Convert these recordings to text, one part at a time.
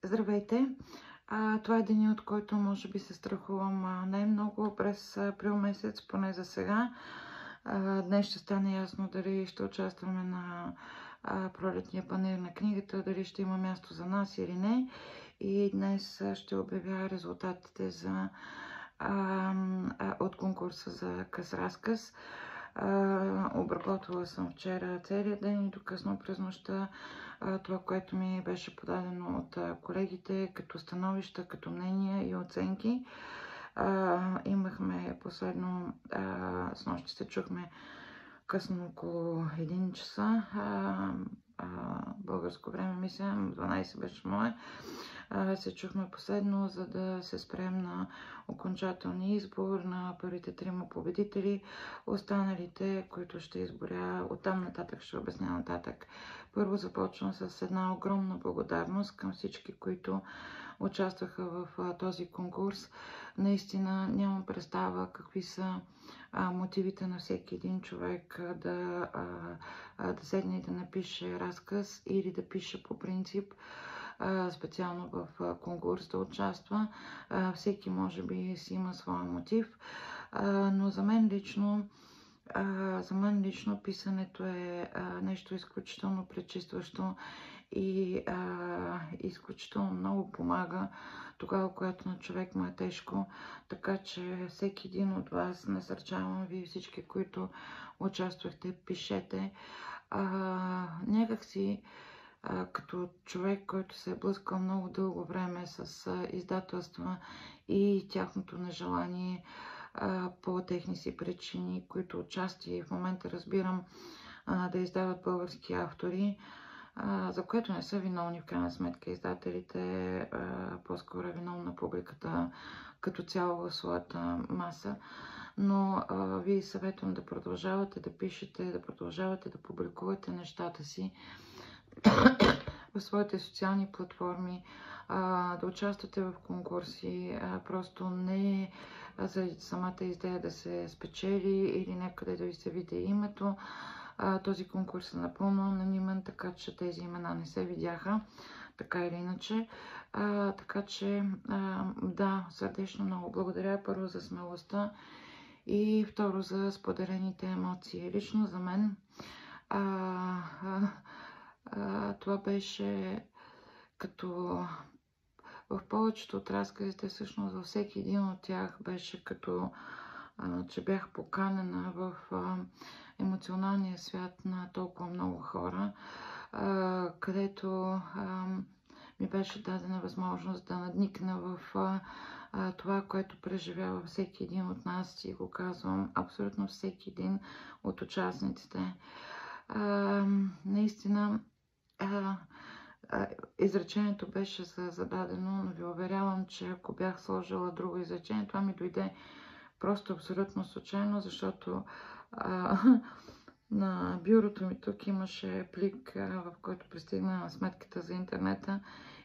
Здравейте! Това е денят, от който може би се страхувам най-много през април месец, поне за сега. Днес ще стане ясно дали ще участваме на пролетния панаир на книгата, дали ще има място за нас или не. И днес ще обявя резултатите от конкурса за къс разказ. Обработвала съм вчера целият ден и до късно през нощта това, което ми беше подадено от колегите като становища, като мнения и оценки. Имахме последно, с нощи се чухме късно около 1 часа, българско време, мисля, 12 беше мое. Се чухме последно, за да се спрем на окончателния избор на първите 3 победители. Останалите, които ще изборя, оттам нататък ще обясня нататък. Първо започвам с една огромна благодарност към всички, които участваха в този конкурс. Наистина нямам представа какви са мотивите на всеки един човек да седне и да напише разказ или да пише по принцип, специално в конкурс да участва. Всеки може би си има своя мотив, но за мен лично писането е нещо изключително пречистващо и изключително много помага тогава, когато на човек му е тежко. Така че всеки един от вас, насърчавам ви всички, които участвахте, пишете. Някакси като човек, който се е блъскал много дълго време с издателства и тяхното нежелание по техни си причини, които отчасти в момента разбирам да издават български автори, за което не са виновни в крайна сметка издателите, по-скоро е виновна публиката като цяло в своята маса. Но ви съветвам да продължавате да пишете, да продължавате да публикувате нещата си в своите социални платформи, да участвате в конкурси, просто не заради самата идея да се спечели или някъде да ви се види името. Този конкурс е напълно анонимен, така че тези имена не се видяха, така или иначе. Така че, да, сърдечно много благодаря първо за смелостта и второ за споделените емоции. Лично за мен това беше като в повечето от разказите, всъщност във всеки един от тях беше като че бях поканена в емоционалния свят на толкова много хора, където ми беше дадена възможност да надникна в това, което преживява всеки един от нас, и го казвам абсолютно всеки един от участниците. Наистина изречението беше зададено, но ви уверявам, че ако бях сложила друго изречение, това ми дойде просто абсолютно случайно, защото на бюрото ми тук имаше плик, в който пристигна сметката за интернета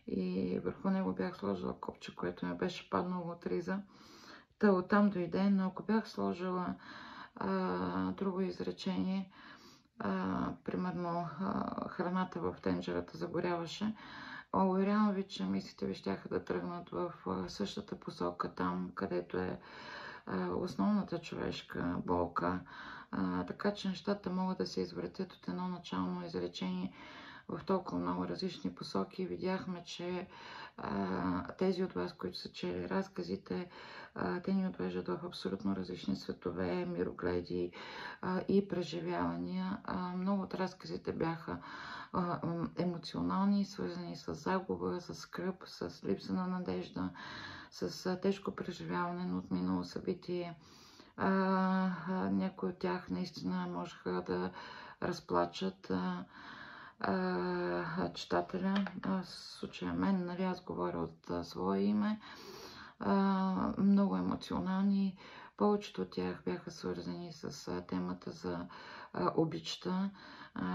и върху него бях сложила копче, което ми беше паднало от риза. Та оттам дойде, но ако бях сложила друго изречение, примерно храната в тенджерата загоряваше, уверявам ви, че мислите ви щяха да тръгнат в същата посока, там където е основната човешка болка. Така че нещата могат да се извратят от едно начално изречение в толкова много различни посоки. Видяхме, че тези от вас, които са чели разказите, те ни отвеждат в абсолютно различни светове, мирогледи и преживявания. Много от разказите бяха емоционални, свързани с загуба, с скръб, с липса на надежда, с тежко преживяване на отминало събитие. Някои от тях наистина можеха да разплачат читателя, в случая мен, нали, аз говоря от свое име. Много емоционални. Повечето от тях бяха свързани с темата за обичта,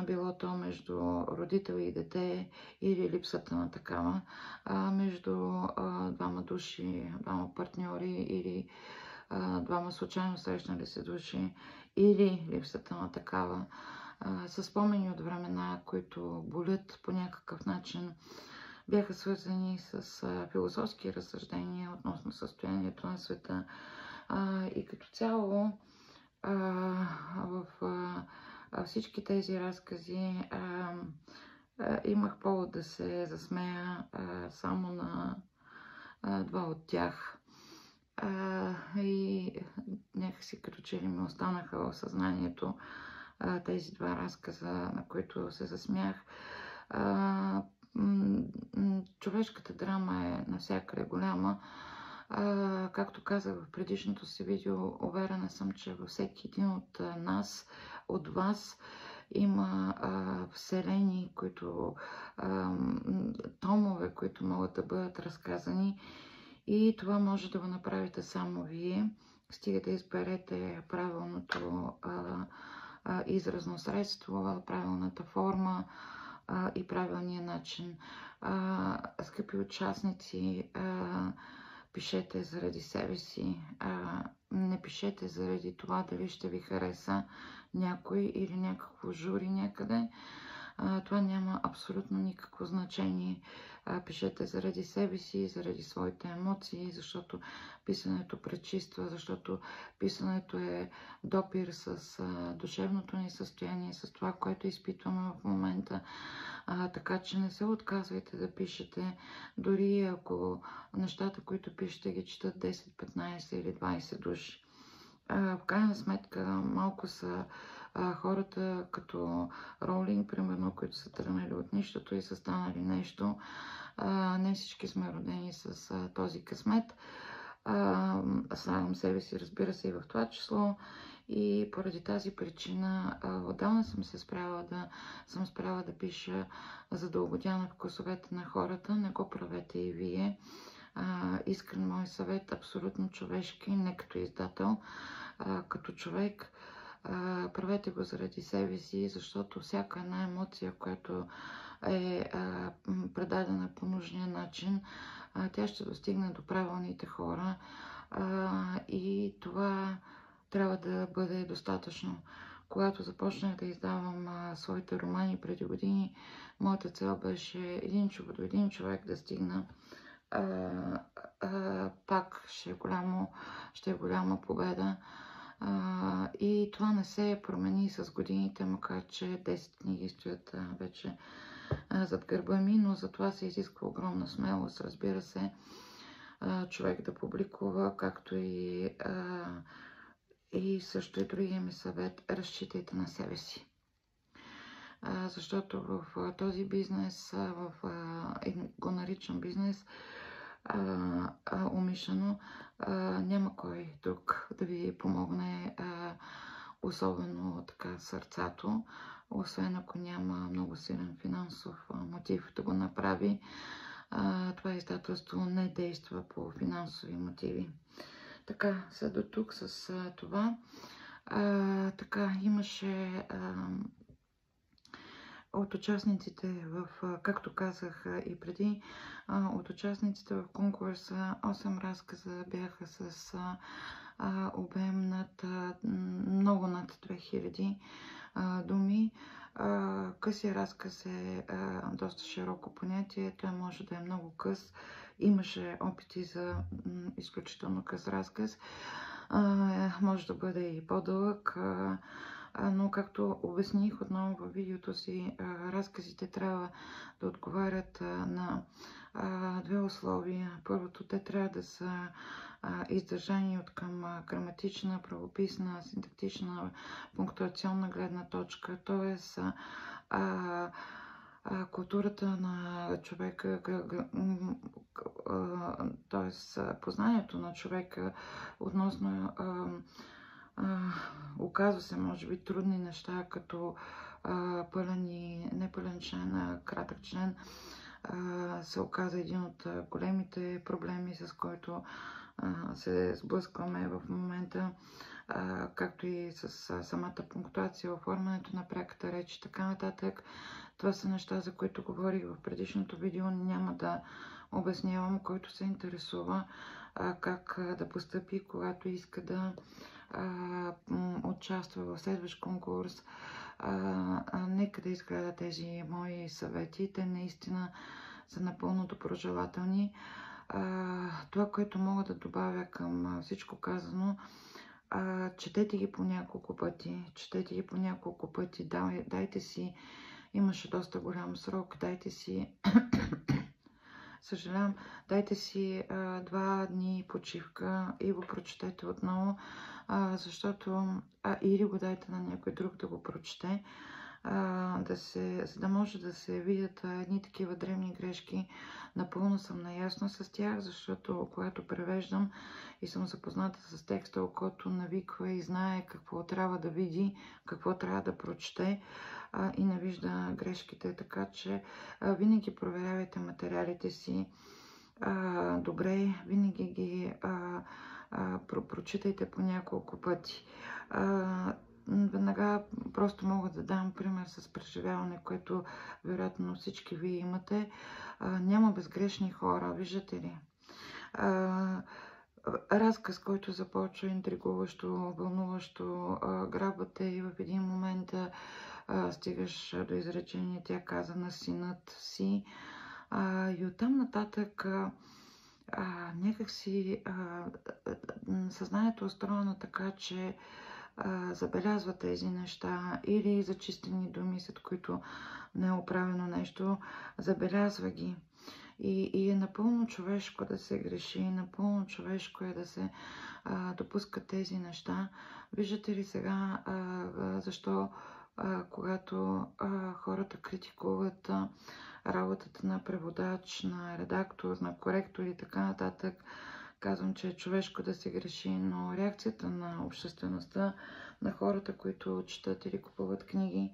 било то между родител и дете или липсата на такава, между двама души, двама партньори или двама случайно срещнали се души или липсата на такава, с спомени от времена, които болят по някакъв начин. бяха свързани с философски разсъждения относно състоянието на света. И като цяло в всички тези разкази имах повод да се засмея само на два от тях. И някакси като че ли ми останаха в съзнанието тези два разказа, на които се засмях. Човешката драма е навсякъде голяма. Както казах в предишното си видео, уверена съм, че във всеки един от нас, от вас, има вселени, томове, които могат да бъдат разказани. И това може да го направите само вие. Стига да изберете правилното изразно средство, правилната форма и правилния начин. Скъпи участници, пишете заради себе си. Не пишете заради това дали ще ви хареса някой или някакво жури някъде. Това няма абсолютно никакво значение. Пишете заради себе си, заради своите емоции, защото писането пречиства, защото писането е допир с душевното ни състояние, с това, което изпитваме в момента. Така че не се отказвайте да пишете, дори ако нещата, които пишете, ги четат 10, 15 или 20 души. В крайна сметка малко са хората като Роулинг, примерно, които са тръгнали от нищото и са станали нещо. Не всички сме родени с този късмет. Слагам себе си, разбира се, и в това число. И поради тази причина отдавна съм спряла да пиша, за да угодя на вкусовете на хората. Не го правете и вие. Искрен мой съвет, абсолютно човешки, не като издател, като човек. Правете го заради себе си, защото всяка една емоция, която е предадена по нужния начин, тя ще достигне до правилните хора и това трябва да бъде достатъчно. Когато започнах да издавам своите романи преди години, моята цел беше до един човек да стигна. Пак ще е голяма победа. И това не се промени с годините, макар че 10 книги стоят вече зад гърба ми, но за това се изисква огромна смелост, разбира се, човек да публикува, както и също и другия ми съвет, разчитайте на себе си. Защото в този бизнес, го наричам бизнес, умишлено, няма кой друг да ви помогне, особено така сърцато, освен ако няма много силен финансов мотив да го направи. Това издателство не действа по финансови мотиви. Така, са до тук с това. Така, имаше от участниците както казах и преди, от участниците в конкурса 8 разказа бяха с обем много над 2000 думи. Късия разказ е доста широко понятие. Той може да е много къс. Имаше опити за изключително къс разказ. Може да бъде и по-дълъг. Но както обясних отново във видеото си, разказите трябва да отговарят на две условия. Първото, те трябва да са издържани от към граматична, правописна, синтактична, пунктуационна гледна точка, т.е. културата на човека, т.е. познанието на човека относно оказва се, може би, трудни неща, като пълен и непълен член, кратък член, се оказа един от големите проблеми, с който се сблъскваме в момента, както и с самата пунктуация, оформянето на пряката реч и така нататък. Това са неща, за които говорих в предишното видео. Няма да обяснявам, който се интересува как да постъпи, когато иска да участва в следващ конкурс. Нека да изгледа тези мои съвети. Те наистина са напълно доброжелателни. Това, което мога да добавя към всичко казано, четете ги по няколко пъти. Четете ги по няколко пъти. Дайте си, имаше доста голям срок, дайте си, съжалявам, дайте си 2 дни почивка и го прочетете отново, защото или го дайте на някой друг да го прочете, за да може да се видят едни такива древни грешки. Напълно съм наясна с тях, защото когато превеждам и съм запозната с текста, окото навиква и знае какво трябва да види, какво трябва да прочете и не вижда грешките. Така че винаги проверявайте материалите си добре, винаги ги прочитайте по няколко пъти. Веднага просто мога да дам пример с преживяване, което вероятно всички вие имате. Няма безгрешни хора, виждате ли? Разказ, който започва интригуващо, вълнуващо, грабате и в един момент стигаш до изречение, тя каза на синът си. И оттам нататък някакси съзнанието е устроено така, че забелязва тези неща или зачистени думи, след които не е оправено нещо, забелязва ги. И е напълно човешко да се греши, напълно човешко е да се допускат тези неща. Виждате ли сега защо когато хората критикуват работата на преводач, на редактор, на коректор и така нататък, казвам, че е човешко да се греши, но реакцията на обществеността, на хората, които четат или купуват книги,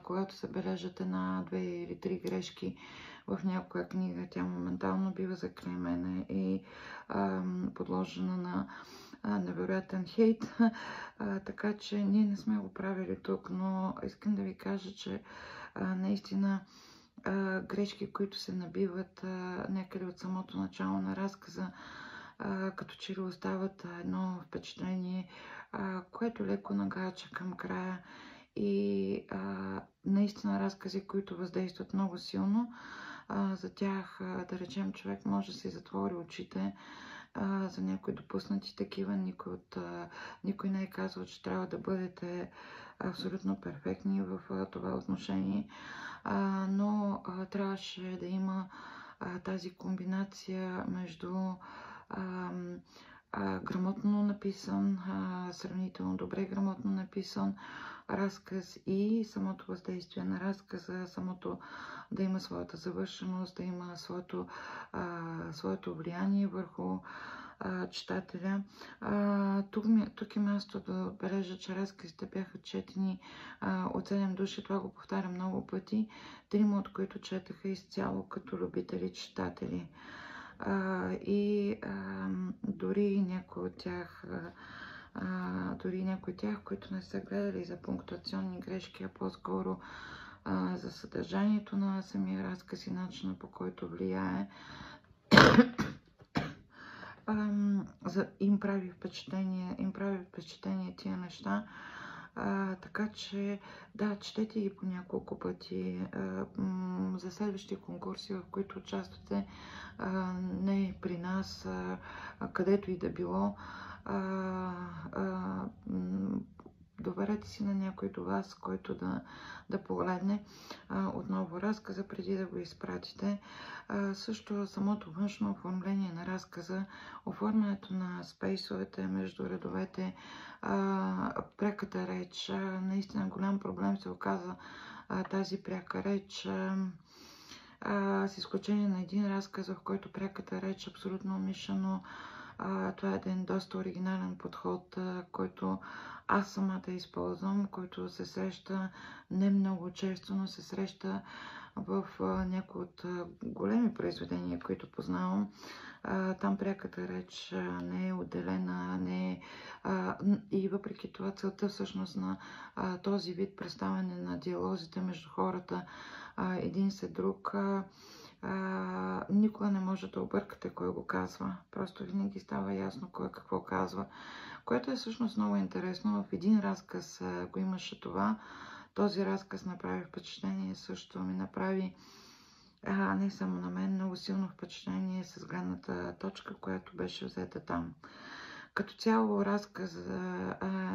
когато се бележат 1, 2 или 3 грешки в някоя книга, тя моментално бива заклеймена и подложена на невероятен хейт. Така че ние не сме го правили тук, но искам да ви кажа, че наистина грешки, които се набиват някъде от самото начало на разказа, като че ли остават едно впечатление, което леко нагача към края и наистина разкази, които въздействат много силно. За тях, да речем, човек може да си затвори очите. За някои допуснати такива, никой не е казал, че трябва да бъдете абсолютно перфектни в това отношение, но трябваше да има тази комбинация между грамотно написан, сравнително добре грамотно написан разказ и самото въздействие на разказа, самото да има своята завършеност, да има своето влияние върху читателя. Тук е място да отбележа, че разказите бяха четени от 7 души, това го повтарям много пъти, 3 от които четаха изцяло като любители читатели. И дори някои от тях, които не са гледали за пунктуационни грешки, а по-скоро за съдържанието на самия разказ и начина, по който влияе, им прави впечатление тия неща. Така че, да, четете ги по няколко пъти. За следващи конкурси, в които участвате, не при нас, където и да било, доверете си на някой до вас, който да погледне отново разказа, преди да го изпратите. Също самото външно оформление на разказа, оформянето на спейсовете между редовете, пряката реч, наистина голям проблем се оказа тази пряка реч, с изключение на един разказ, в който пряката реч е абсолютно умишлено. Това е един доста оригинален подход, който аз самата използвам, който се среща не много често, но се среща в някои от големи произведения, които познавам. Там пряката реч не е отделена, и въпреки това целта всъщност на този вид представяне на диалозите между хората един след друг, никога не може да объркате кой го казва. Просто винаги става ясно кой какво казва, което е всъщност много интересно. В един разказ го имаше това. Този разказ направи впечатление, също ми направи не само на мен, много силно впечатление с гледната точка, която беше взета там. Като цяло разказа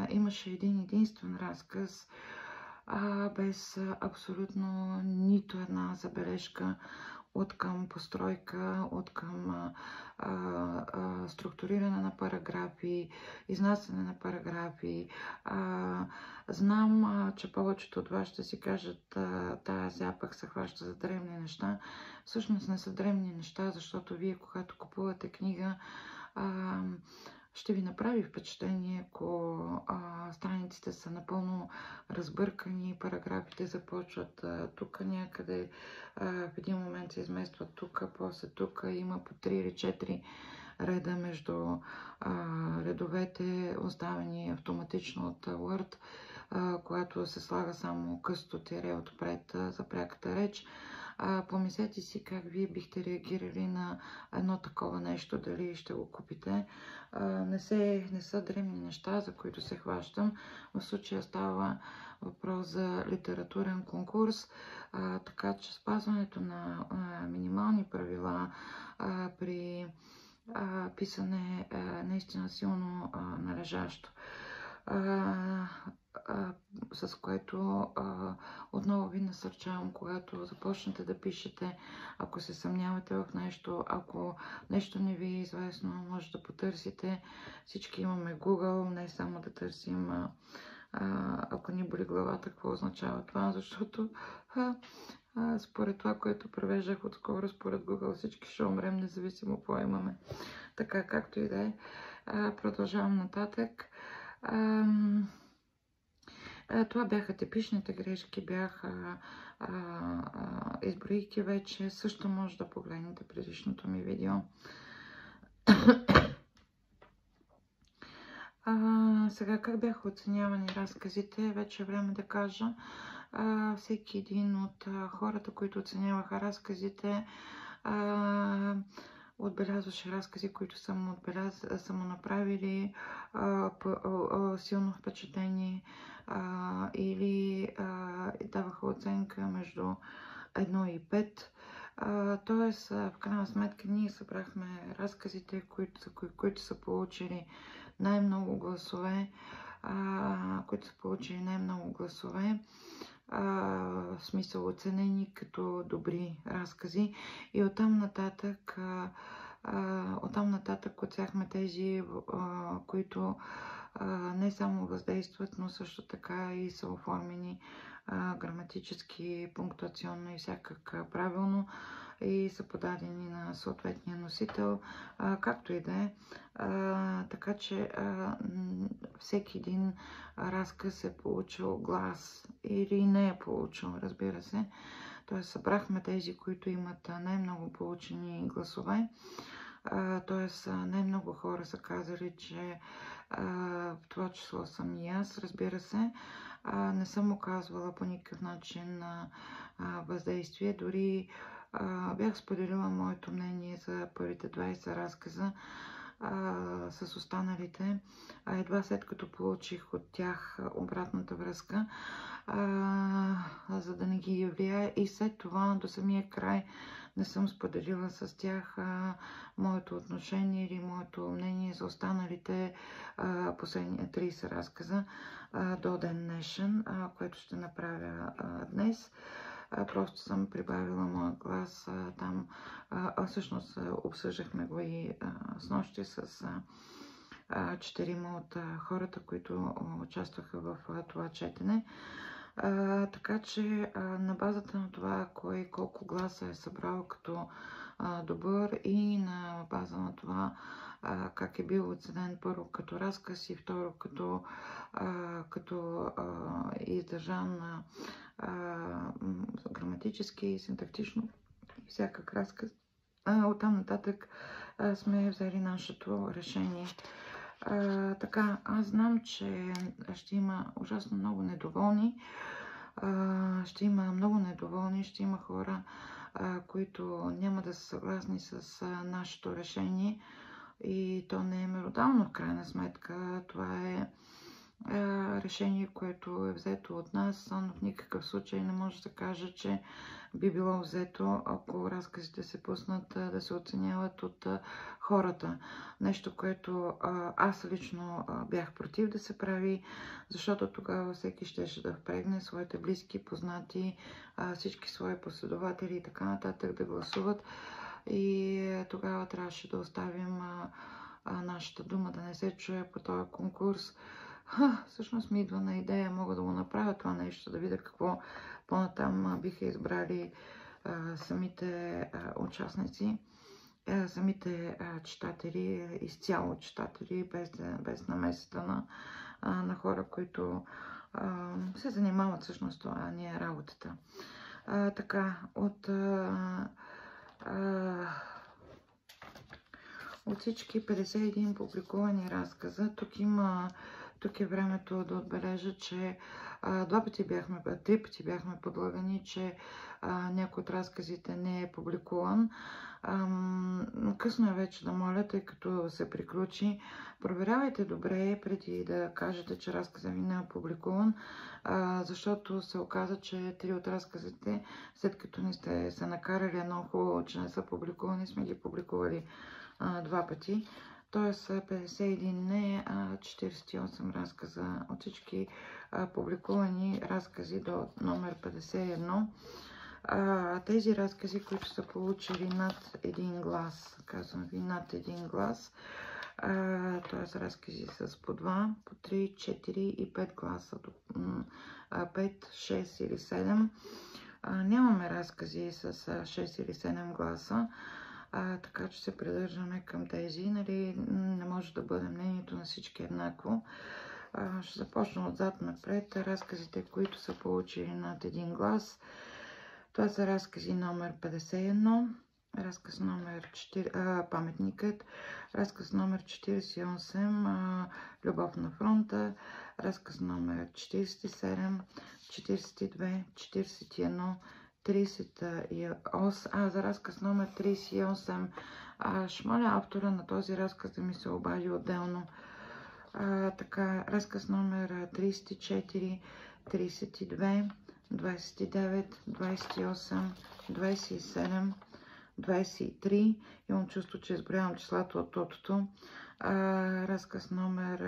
имаше един единствен разказ, без абсолютно нито една забележка от към постройка, от към структуриране на параграфи, изнасяне на параграфи. Знам, че повечето от вас ще си кажат, тая зяпък се хваща за древни неща. Всъщност не са древни неща, защото вие, когато купувате книга, ще ви направи впечатление, ако страниците са напълно разбъркани, параграфите започват тук някъде, в един момент се изместват тук, после тук, има по 3 или 4 реда между редовете, оставени автоматично от Word, когато се слага само късто тире отпред за пряката реч. Помислете си как вие бихте реагирали на едно такова нещо, дали ще го купите. Не са древни неща, за които се хващам. В случая става въпрос за литературен конкурс, така че спазването на минимални правила при писане е наистина силно належащо. С което отново ви насърчавам, когато започнете да пишете, ако се съмнявате в нещо, ако нещо не ви е известно, може да потърсите. Всички имаме Google, не само да търсим, ако ни боли главата, какво означава това, защото според това, което превеждах отскоро, според Google, всички ще умрем, независимо какво имаме. Така, както и да е. Продължавам нататък. Това бяха типичните грешки, изброих ги вече. Също може да погледнете предишното ми видео. Сега как бяха оценявани разказите, вече е време да кажа. Всеки един от хората, които оценяваха разказите, отбелязваше разкази, които са му направили силно впечатление, или даваха оценка между 1 и 5. Тоест, в крайна сметка, ние събрахме разказите, които са получили най-много гласове, в смисъл оценени като добри разкази. И оттам нататък отсяхме тези, които не само въздействат, но също така и са оформени граматически, пунктуационно и всякак правилно и са подадени на съответния носител, както и да е. Така че всеки един разказ е получил глас или не е получил, разбира се. Тоест събрахме тези, които имат най-много получени гласове. Тоест най-много хора са казали, че в това число съм и аз, разбира се. Не съм оказвала по никакъв начин въздействие. Дори бях споделила моето мнение за първите 20 разказа с останалите, едва след като получих от тях обратната връзка, за да не ги влияе, и след това до самия край не съм споделила с тях моето отношение или моето мнение за останалите последния 30 разказа до ден днешен, което ще направя днес. Просто съм прибавила моя глас там. Всъщност обсъждахме го и с нощи с 4 от хората, които участваха в това четене. Така че на базата на това, кой колко гласа е събрал като добър, и на база на това как е бил оценен първо като разказ и второ като издържан граматически, синтактично и всякак разказ, оттам нататък сме взели нашето решение. Така, аз знам, че ще има ужасно много недоволни. Ще има хора, които няма да са съгласни с нашето решение, и то не е меродално в крайна сметка. Това е решение, което е взето от нас, но в никакъв случай не може да каже, че би било взето, ако разказите се пуснат да се оценяват от хората. Нещо, което аз лично бях против да се прави, защото тогава всеки щеше да впрегне своите близки, познати, всички свои последователи и така нататък да гласуват. И тогава трябваше да оставим нашата дума да не се чуе по този конкурс. Всъщност ми идва на идея, мога да го направя това нещо, да видя какво по-натам биха избрали самите участници, самите читатели, изцяло читатели, без намесата на хора, които се занимават всъщност това, не е работата. Така, от всички 51 публикувани разказа, тук е времето да отбележа, че три пъти бяхме подлагани, че някой от разказите не е публикуван. Късно е вече да моля, тъй като се приключи. Проверявайте добре преди да кажете, че разказът ви не е публикуван, защото се оказа, че 3 от разказите, след като не сте се накарали едно хубаво, че не са публикувани, сме ги публикували 2 пъти. Тоест 51 не, 48 разказа от всички публикувани разкази до номер 51. Тези разкази, които са получили над един глас, казвам ви над един глас, т.е. разкази с по 2, по 3, 4 и 5 гласа, 5, 6 или 7. Нямаме разкази с 6 или 7 гласа. Така че се придържаме към тези. Нали, не може да бъде мнението на всички еднакво. Ще започна отзад напред. Разказите, които са получили над един глас. Това са разкази номер 51, разказ номер 4, паметникът, разказ номер 48, любов на фронта, разказ номер 47, 42, 41, 38, за разказ номер 38, ще моля автора на този разказ да ми се обади отделно. Така, разказ номер 34, 32, 29, 28, 27, 23. Имам чувство, че изброявам числата от тотото. Разказ номер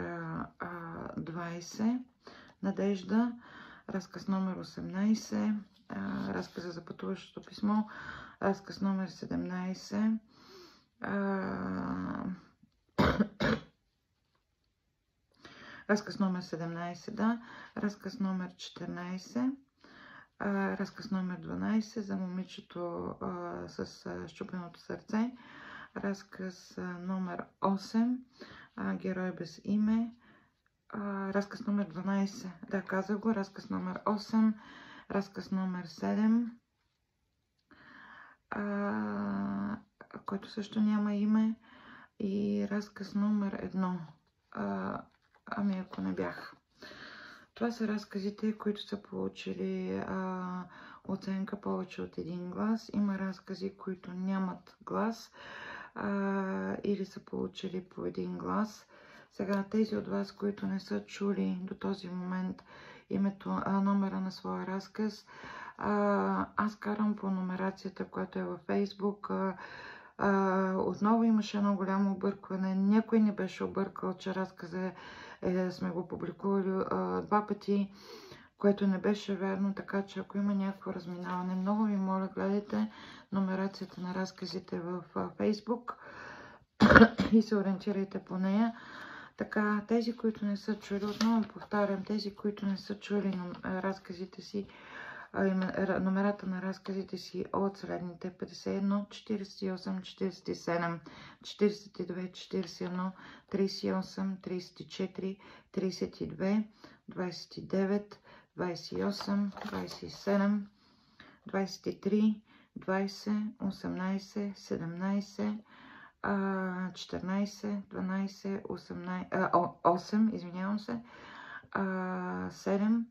20, Надежда. Разказ номер 18, разказа за пътуващото писмо. Разказ номер 17, разказ номер 17, да. Разказ номер 14, разказ номер 12 за момичето с счупеното сърце. Разказ номер 8, герой без име. Разказ номер 12, да, казах го. Разказ номер 8, разказ номер 7, който също няма име. И разказ номер 1. Ами ако не бях. Това са разказите, които са получили оценка повече от един глас. Има разкази, които нямат глас или са получили по един глас. Сега тези от вас, които не са чули до този момент номера на своя разказ, аз карам по номерацията, която е във Facebook. Отново имаше едно голямо объркване. Някой не беше объркал, че разказа сме го публикували 2 пъти, което не беше верно, така че ако има някакво разминаване, много ви моля, гледайте номерацията на разказите в Facebook и се ориентирайте по нея. Така, тези, които не са чули, отново повтарям, тези, които не са чули разказите си, номерата на разказите си от следните: 51, 48, 47, 42, 41, 38, 34, 32, 29, 28, 27, 23, 20, 18, 17, 14, 12, 8, извинявам се, 7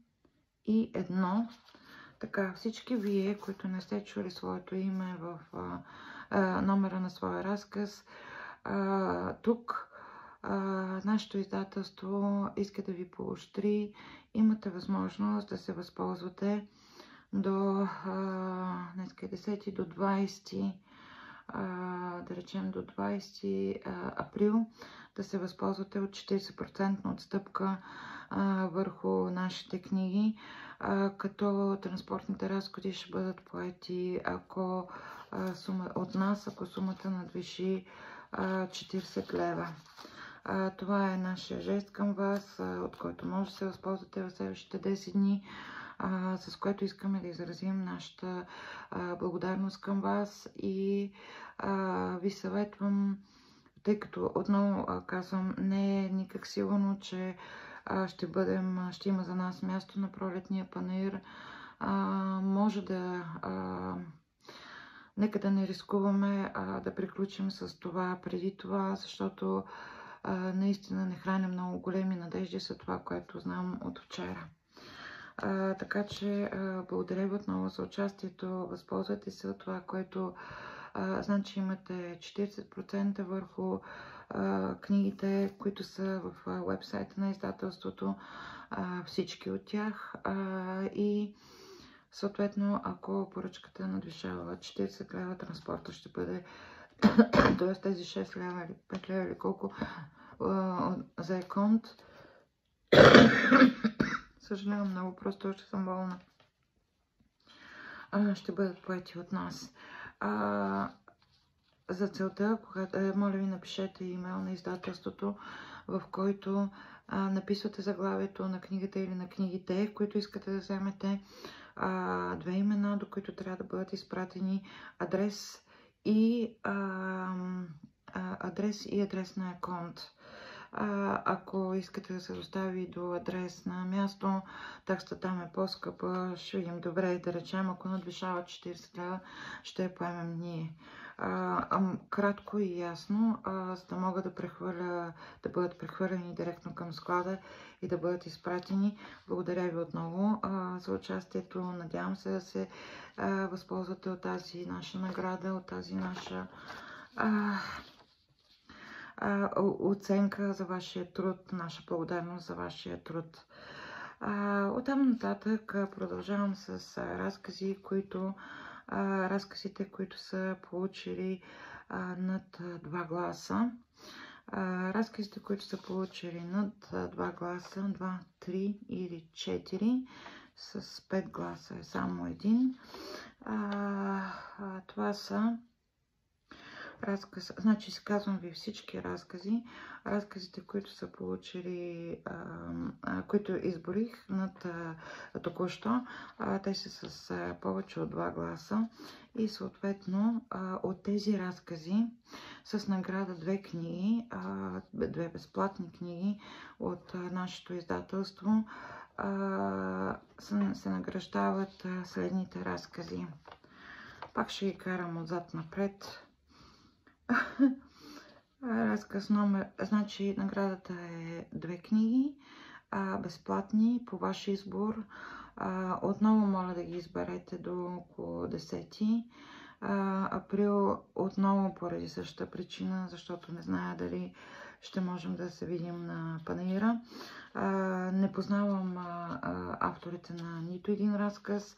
и 1. Така, всички вие, които не сте чули своето име в номера на своя разказ, тук Нашето издателство иска да ви поощри. Имате възможност да се възползвате до днеска е 10 до 20, да речем до 20 април, да се възползвате от 40% отстъпка върху нашите книги, като транспортните разходи ще бъдат поети от нас, ако сумата надвиши 40 лева. Това е нашия жест към вас, от който може да се възползвате в следващите 10 дни, с което искаме да изразим нашата благодарност към вас и ви съветвам, тъй като отново казвам, не е никак сигурно, че ще има за нас място на пролетния панаир. Може да нека да не рискуваме да приключим с това преди това, защото наистина не храня много големи надежди за това, което знам от вчера. Така че благодаря ви отново за участието. Възползвайте се от това, което знам, че имате 40% върху книгите, които са в уебсайта на издателството, всички от тях. И съответно, ако поръчката надвишава 40 лева, транспорта ще бъде т.е. тези 6 лева или 5 лева или колко за еконт. Съжалявам много, просто още съм болна. Ще бъдат поети от нас. За целта, моля ви, напишете имейл на издателството, в който написвате заглавието на книгата или на книгите, които искате да вземете, 2 имена, до които трябва да бъдат изпратени адрес и адрес на аконт. Ако искате да се достави до адрес на място, таксата там е по-скъпа, ще видим добре, да речем, ако надвишава 40 лева, ще я поемем ние. Кратко и ясно, за да мога да бъдат прехвърлени директно към склада и да бъдат изпратени. Благодаря ви отново за участието. Надявам се да се възползвате от тази наша награда, от тази наша оценка за вашия труд, наша благодарност за вашия труд. Оттам нататък продължавам с разказите, които са получили над 2 гласа. Разказите, които са получили над 2 гласа, 2, 3 или 4, с 5 гласа е само един. Това са разказ, значи казвам ви всички разкази. Разказите, които са получили, които изборих над току-що, те са с повече от 2 гласа и съответно от тези разкази с награда 2 книги, 2 безплатни книги от нашето издателство, се награждават следните разкази. Пак ще ги карам отзад напред. Разказ номер, значи наградата е 2 книги, безплатни по ваш избор. Отново моля да ги изберете до около 10 април, отново поради същата причина, защото не зная дали ще можем да се видим на панаира. Не познавам авторите на нито един разказ.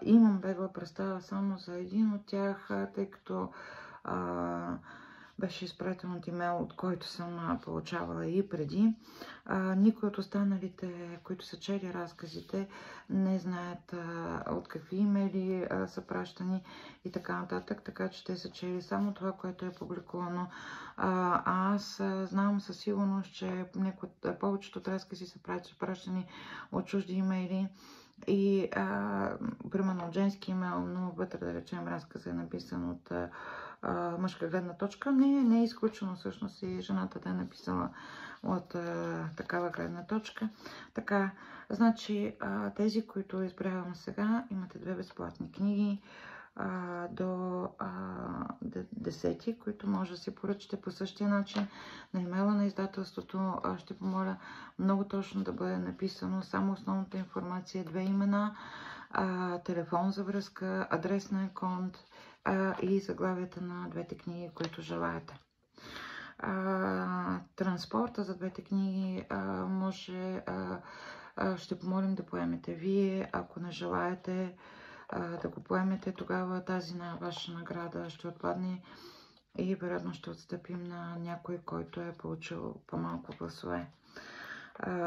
Имам бегла представа само за един от тях, тъй като беше изпратен от имейл, от който съм получавала и преди. Никой от останалите, които са чели разказите, не знаят от какви имейли са пращани и така нататък, така че те са чели само това, което е публикувано. Аз знам със сигурност, че повечето от разкази са пращани от чужди имейли и примерно от женски имейл, но вътре, да речем, разказ е написан от мъжка гледна точка. Не е изключено всъщност и жената да е написала от такава гледна точка. Така, значи тези, които избравям сега, имате 2 безплатни книги до 10, които може да си поръчате по същия начин на имейла на издателството. Ще помоля много точно да бъде написано само основната информация, 2 имена, телефон за връзка, адрес на аконт и заглавията на 2 книги, които желаете. Транспорта за двете книги ще помолим да поемете вие. Ако не желаете да го поемете, тогава тази ваша награда ще отпадне и вероятно ще отстъпим на някой, който е получил по-малко гласове,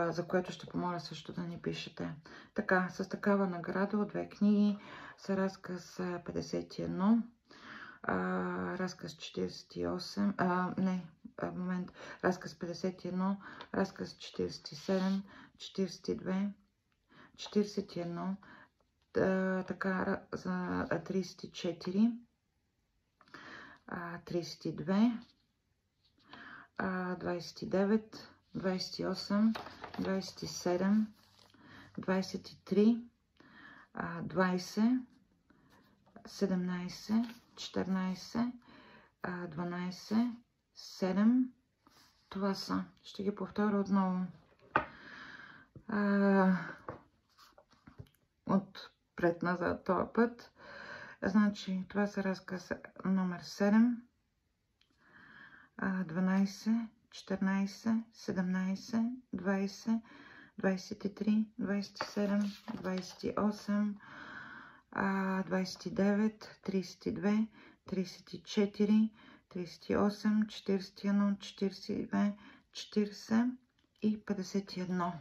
за което ще помоля също да ни пишете. Така, с такава награда от две книги са разказ 51, разказ 48, разказ 51, разказ 47, 42, 41, така за 34, 32, 29, 28, 27, 23, 20, 17, 14, 12, 7. Това са. Ще ги повторя отново. Отпред назад този път. Значи, това са разказ номер 7, 12, 14, 17, 20, 23, 27, 28, 29, 32, 34, 38, 41, 42, 40 и 51.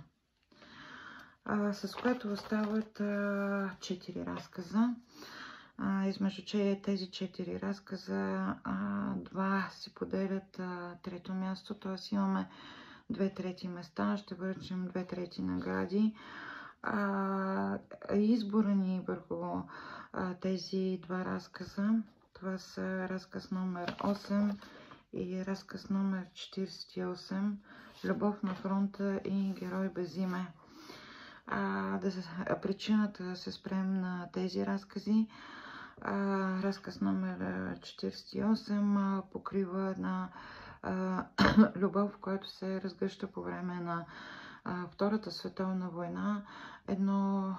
С което остават 4 разказа. Измежду тези 4 разказа, 2 си поделят трето място, т.е. имаме 2/3 места, ще връчим 2/3 награди. Избора ни върху тези 2 разказа, това са разказ номер 8 и разказ номер 48, Любов на фронта и Герой без име. Причината да се спрем на тези разкази, разказ номер 48 покрива една любов, която се разгръща по време на Втората световна война. Едно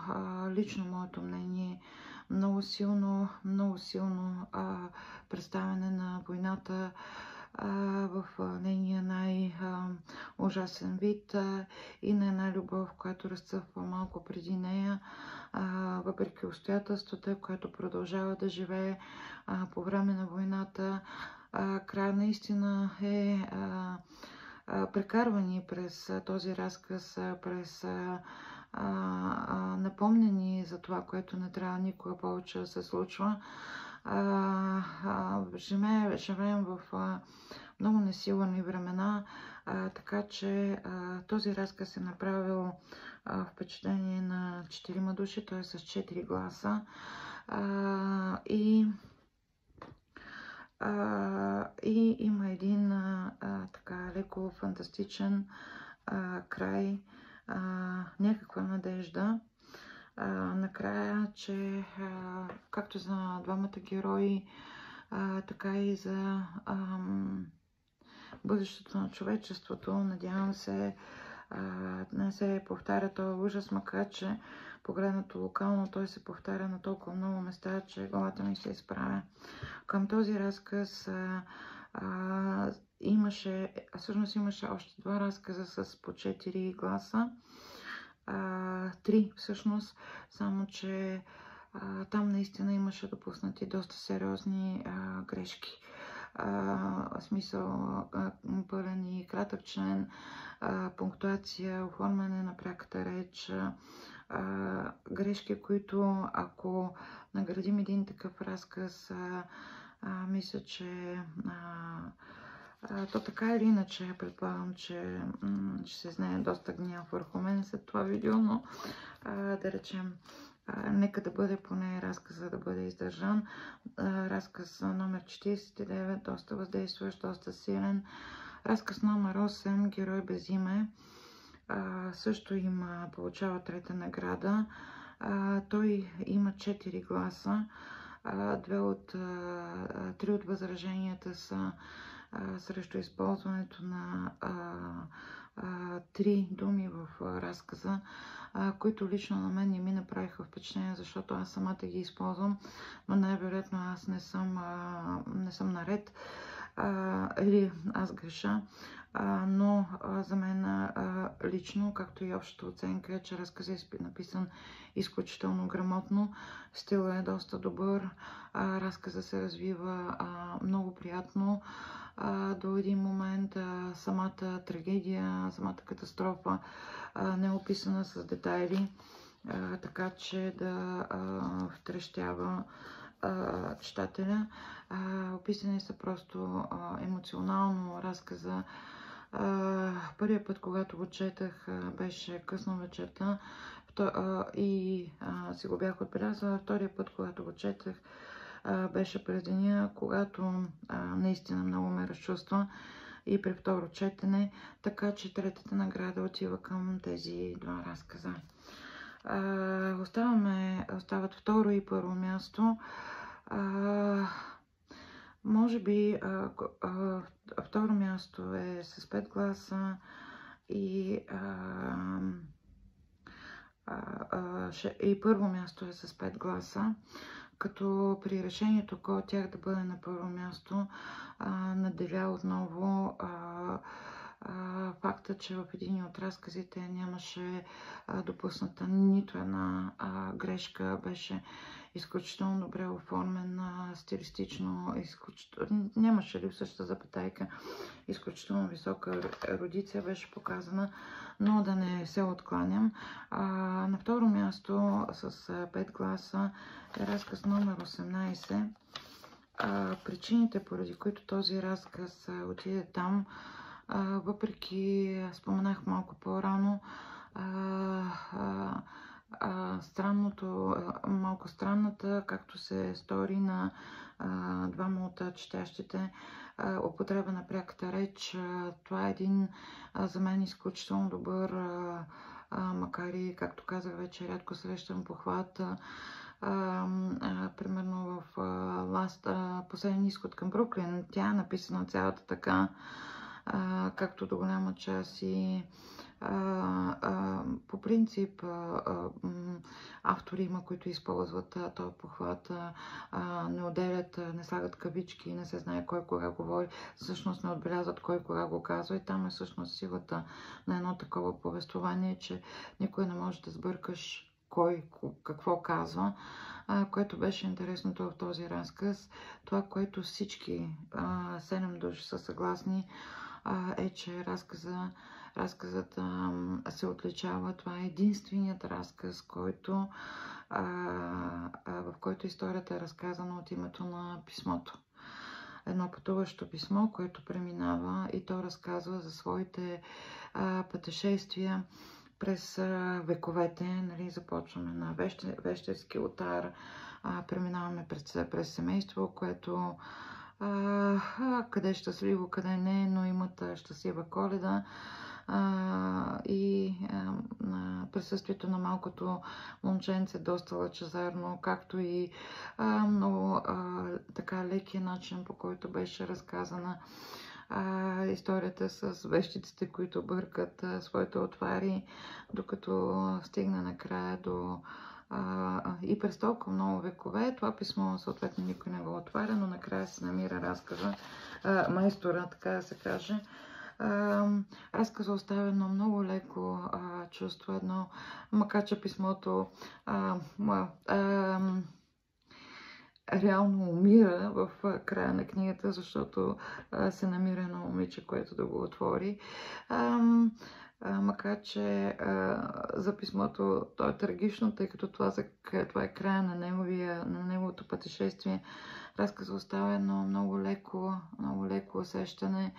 лично моето мнение, много силно представяне на войната в нейния най-ужасен вид и на една любов, която разцъфва малко преди нея, въпреки обстоятелствата, която продължава да живее по време на войната. Края наистина е прекарвани през този разказ, през напомнени за това, което не трябва никога повече да се случва. Живеем в много несигурни времена, така че този разказ е направил впечатление на 4 души, т.е. с 4 гласа. И има един така леко фантастичен край, някаква надежда. Накрая, че както за двамата герои, така и за бъдещето на човечеството, надявам се, не се повтаря този ужас, макар че погледнато локално той се повтаря на толкова много места, че главата ми се изправя. Към този разказ имаше още 2 разказа с по 4 гласа. 3 всъщност, само че там наистина имаше допуснати доста сериозни грешки. В смисъл пълен и кратък член, пунктуация, оформяне на пряката реч, грешки, които ако наградим един такъв разказ, мисля, че то така или иначе, предполагам, че ще се знае доста гняв върху мен след това видео, но да речем, нека да бъде поне разказа да бъде издържан. Разказ номер 49, доста въздействащ, доста силен. Разказ номер 8, Герой без име, също получава 3-та награда. Той има 4 гласа. 3 от възраженията са срещу използването на 3 думи в разказа, които лично на мен не ми направиха впечатление, защото аз самата ги използвам, но най-вероятно аз не съм наред. или аз греша, но за мен лично, както и общата оценка е, че разказът е написан изключително грамотно. Стилът е доста добър, разказът се развива много приятно. До един момент самата трагедия, самата катастрофа не е описана с детайли, така че да втрещява читателя. Описани са просто емоционално разказа. Първият път, когато го четах, беше късно вечерта и си го бях отбелязала. Втория път, когато го четах, беше през деня, когато наистина много ме разчувства и при второ четене, така че третата награда отива към тези два разказа. Остават второ и първо място. Може би второ място е с 5 гласа и първо място е с 5 гласа, като при решението кой от тях да бъде на първо място надделя отново факта, че в един от разказите нямаше допусната нито една грешка, беше изключително добре оформен, стилистично, нямаше липсваща запетайка, изключително висока ерудиция беше показана, но да не се откланям. На второ място с 5 гласа е разказ номер 18. Причините, поради които този разказ отиде там, въпреки, споменах малко по-рано, малко странната, както се стори на двама от четящите, употреба на пряката реч. Това е един за мен изключително добър, макар и, както казах вече, рядко срещан похват. Примерно в Последен изход към Бруклин, тя е написана цялата така, както до голяма част и по принцип автори има, които използват този похват, не отделят, не слагат кавички, не се знае кой кога говори, всъщност не отбелязват кой кога го казва и там е всъщност силата на едно такова повествование, че никой не може да сбъркаш кой какво казва, което беше интересното в този разказ. Това, което всички 7 души са съгласни, е, че разказът се отличава. Това е единственият разказ, в който историята е разказана от името на писмото. Едно пътуващо писмо, което преминава и то разказва за своите пътешествия през вековете. Нали, започваме на вещерски олтар, преминаваме през семейство, което къде е щастливо, къде не, но имат щастлива Коледа. И присъствието на малкото момченце доста лъчезарно, както и много така лекия начин, по който беше разказана историята с вещиците, които бъркат своите отвари, докато стигна накрая до и през толкова много векове. Това писмо съответно никой не го отваря, но накрая се намира разказа, майстора, така да се каже. Разказа оставя едно много леко чувство, макар че писмото реално умира в края на книгата, защото се намира едно момиче, което да го отвори. Макар че за писмото то е трагично, тъй като това е края на неговото пътешествие. Разказа оставя едно много леко усещане,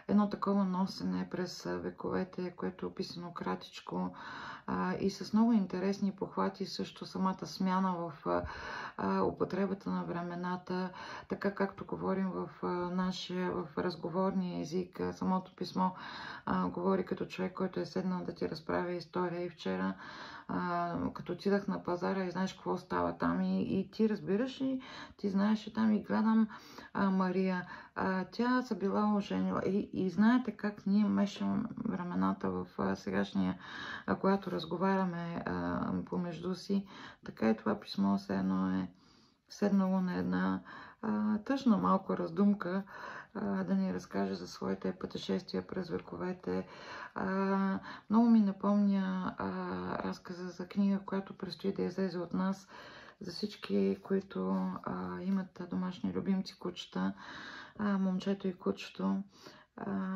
едно такова носене през вековете, което е описано кратичко и с много интересни похвати, също самата смяна в употребата на времената, така както говорим в разговорния език. Самото писмо говори като човек, който е седнал да ти разправя история. И вчера, като отидах на пазара и знаеш какво става там и ти разбираш и ти знаеш, и там и гледам Мария. Тя се била оженила и знаете как ние мешаме времената в сегашния, когато разговаряме помежду си, така и това писмо все едно е седнало на една тъжна малко раздумка, да ни разкаже за своите пътешествия през вековете. Много ми напомня разказа за книга, която предстои да излезе от нас, за всички, които имат домашни любимци кучета, момчето и кучето.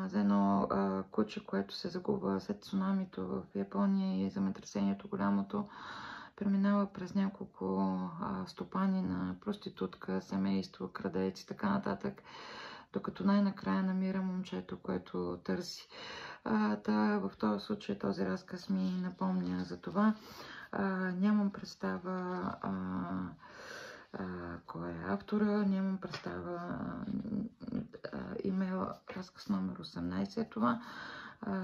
За едно куче, което се загубва след цунамито в Япония и земетресението голямото, преминава през няколко стопани на проститутка, семейство, крадец и така нататък, докато най-накрая намира момчето, което търси. В този случай този разказ ми напомня за това. Нямам представа кой е автора, нямам представа имейл, разказ номер 18 е това.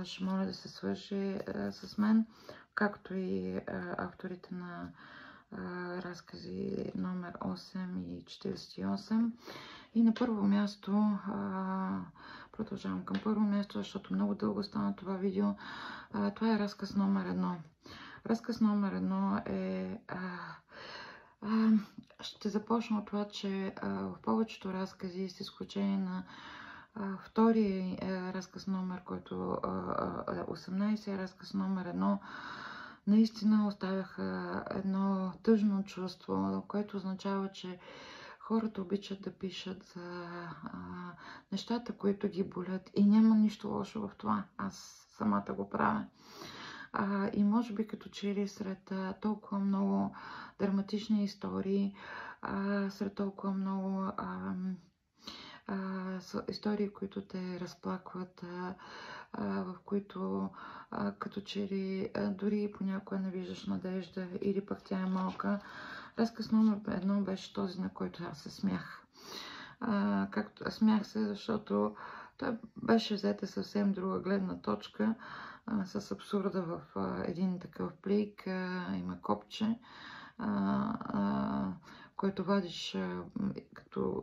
Ще моля да се свърже с мен, както и авторите на разкази номер 8 и 48. И на първо място, продължавам към първо място, защото много дълго стана това видео. Това е разказ номер 1. Разказ номер 1 е... ще започна от това, че в повечето разкази, с изключение на втори разказ номер, който 18, разказ номер 1, наистина оставяха едно тъжно чувство, което означава, че хората обичат да пишат за нещата, които ги болят, и няма нищо лошо в това. Аз самата го правя. И може би като че ли сред толкова много драматични истории, сред толкова много истории, които те разплакват, в които като че ли дори понякога не виждаш надежда или пък тя е малка. Разказ номер 1 беше този, на който аз се смях. Смях се, защото той беше взета съвсем друга гледна точка, с абсурда в един такъв плик. Има копче, който вадиш, като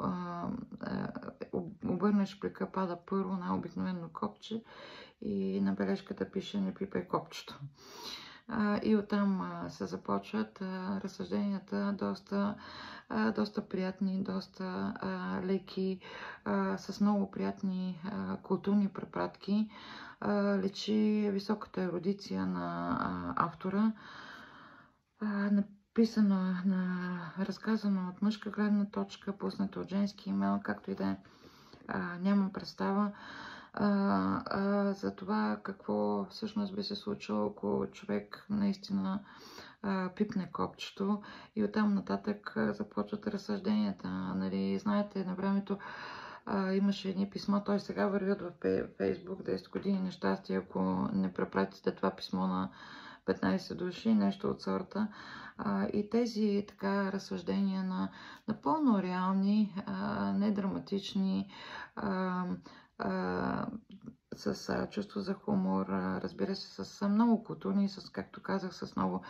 обърнеш плика, пада първо на обикновено копче и на бележката пише "не пипай копчето". И оттам се започват разсъжденията, доста приятни, доста леки, с много приятни културни препратки. Личи високата ерудиция на автора, написано, разказано от мъжка гледна точка, пуснато от женски имейл, както и да е. Нямам представа за това какво всъщност би се случило, ако човек наистина пипне копчето, и оттам нататък започват разсъжденията. Нали, знаете, на времето имаше едни писма, той сега вървят в Фейсбук 10 години нещастие, ако не препратите това писмо на 15 души, нещо от сорта. И тези така разсъждения на напълно реални, недраматични, с чувство за хумор, разбира се, с много културни, както казах, с много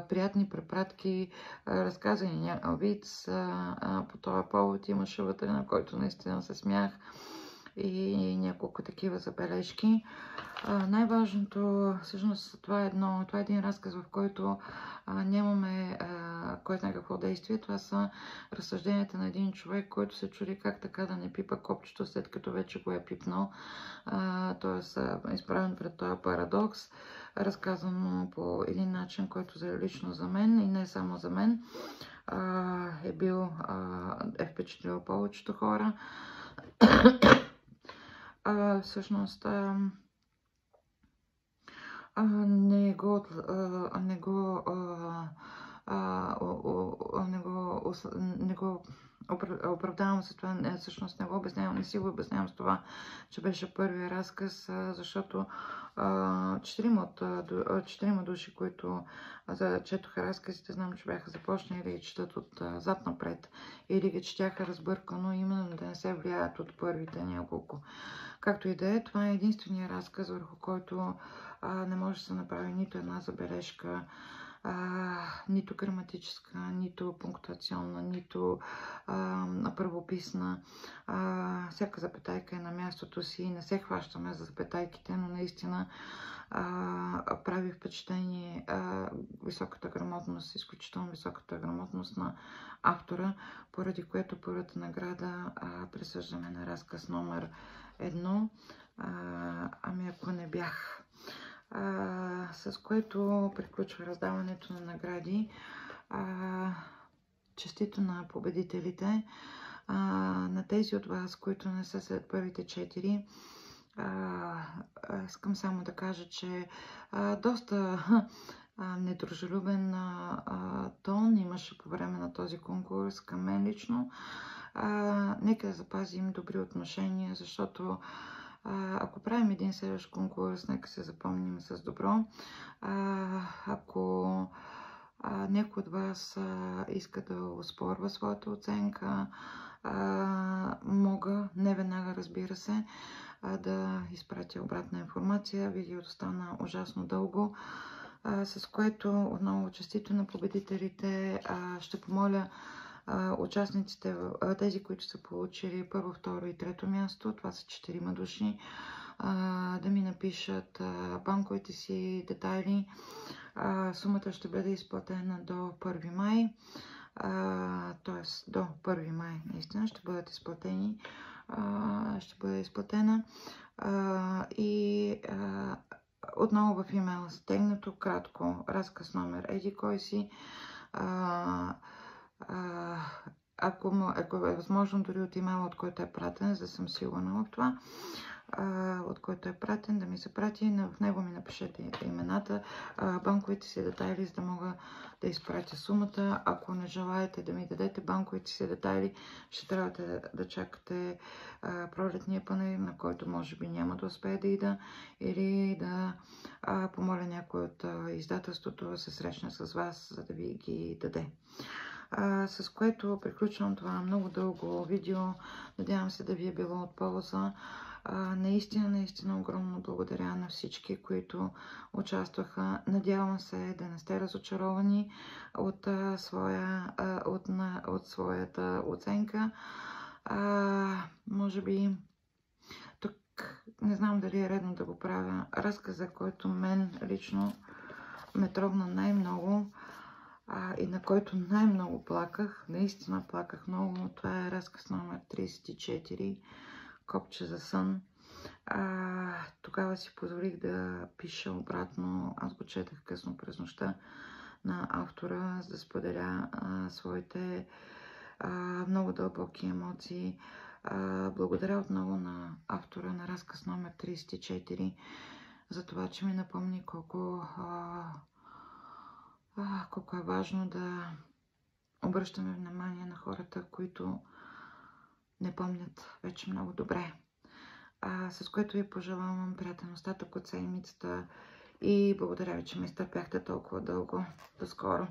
приятни препратки, разказани виц. По този повод имаше вътре, на който наистина се смях, и няколко такива забележки. Най-важното, всъщност, това е един разказ, в който нямаме кой знае какво действие. Това са разсъжденията на един човек, който се чуди как така да не пипа копчето, след като вече го е пипнал. Тоест, изправен пред този парадокс, разказано по един начин, който лично за мен, и не само за мен, е впечатлил повечето хора. Всъщност, не го оправдавам с това, всъщност не го обяснявам, не си го обяснявам с това, че беше първия разказ, защото четирима души, които четоха разказите, знам, че бяха започнали да ги четат от зад напред или ги четяха разбъркано, именно да не се влияят от първите няколко. Както и да е, това е единствения разказ, върху който не може да се направи нито една забележка. нито граматическа, нито пунктуационна, нито правописна. Всяка запетайка е на мястото си. Не се хващаме за запетайките, но наистина прави впечатление високата грамотност, изключително високата грамотност на автора, поради което първата награда присъждаме на разказ номер 1. Ами ако не бях. С което приключва раздаването на награди. Честито на победителите. На тези от вас, които не са след първите 4, искам само да кажа, че доста недружелюбен тон имаше по време на този конкурс към мен лично. Нека да запазим добри отношения, защото ако правим един следващ конкурс, нека се запомним с добро. Ако някой от вас иска да оспорва своята оценка, мога, не веднага разбира се, да изпратя обратна информация. Видеото стана ужасно дълго, с което отново честито на победителите. Ще помоля участниците, тези, които са получили първо, второ и трето място, това са 4 души, да ми напишат банковите си детайли. Сумата ще бъде изплатена до 1 май, т.е. до 1 май наистина ще бъдат изплатени, ще бъде изплатена и отново в имейл стегнато кратко разказ номер еди кой си. Ако е възможно, дори от имейла, от който е пратен, за да съм сигурна в това, от който е пратен, да ми се прати. В него ми напишете имената, банковите си детайли, за да мога да изпратя сумата. Ако не желаете да ми дадете банковите си детайли, ще трябва да чакате пролетния панаир, на който може би няма да успее да ида, или да помоля някой от издателството да се срещне с вас, за да ви ги даде. С което приключвам това много дълго видео. Надявам се да ви е било от полза. Наистина огромно благодаря на всички, които участваха. Надявам се да не сте разочаровани от своята оценка. Може би тук не знам дали е редно да го правя. Разказа, който мен лично ме трогна най-много и на който най-много плаках, наистина плаках много, това е разказ номер 34, Копче за сън. Тогава си позволих да пиша обратно, аз го четах късно през нощта, на автора, за да споделя своите много дълбоки емоции. Благодаря отново на автора на разказ номер 34 за това, че ми напомни колко е важно да обръщаме внимание на хората, които не помнят вече много добре. С което ви пожелавам приятен остатък от седмицата и благодаря ви, че ме изтърпяхте толкова дълго. До скоро!